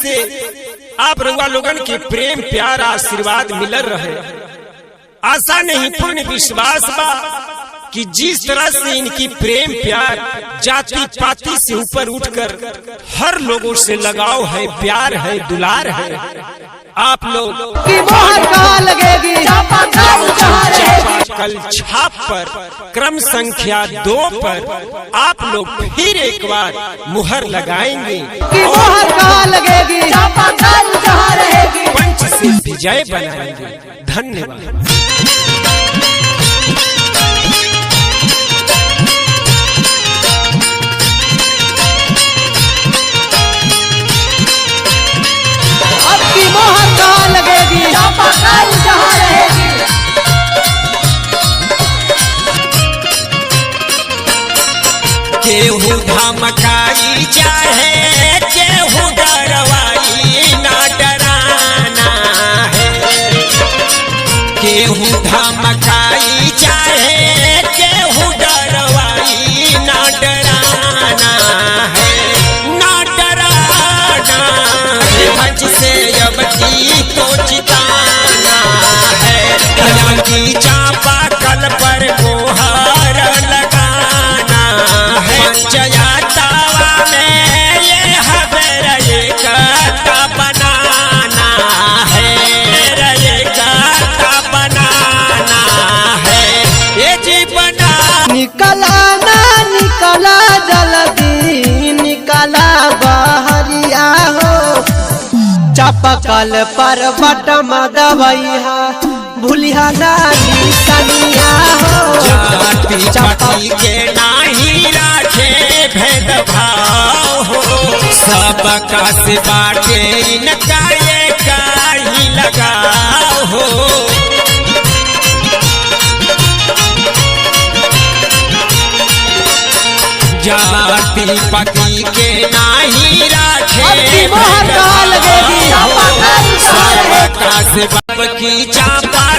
से आप रउआ लोगन के प्रेम प्यार आशीर्वाद मिलर रहे। आशा नहीं पूर्ण विश्वास बा कि जिस तरह से इनकी प्रेम प्यार जाति पाति से ऊपर उठकर हर लोगों से लगाव है, प्यार है, दुलार है। आप लोग की मोहर कहाँ लगेगी, कल छाप पर क्रम संख्या 2 पर आप लोग फिर एक बार मुहर लगाएंगे की मोहर कहाँ लगेगी, पंच से विजय बनाएंगे। धन्यवाद। की मोहर कहाँ लगेगी, केहू धमकाई चाहे केहू डरवाई ना डराना है। केहू धमकाई चाहे केहू डरवाई ना डराना है, ना डराना है। मंच से अब की तो चिताना है, की चापा कल पर मोहर लगाना है। पंचायतावा में ये हबर एकता बनाना है, एकता बनाना है। ये जीवना निकला ना निकला जल्दी, निकला बहरिया हो। चापकल पर बटम दबैया, भूलिया ना निसनिया हो। जाति पाति के नाही राखे भेदभाव हो, सबका से बाटे इनका ये काही लगाव हो। जाति पाति के नाही राखे मोहर कहाँ लगेगी, सबका से बाप की चापा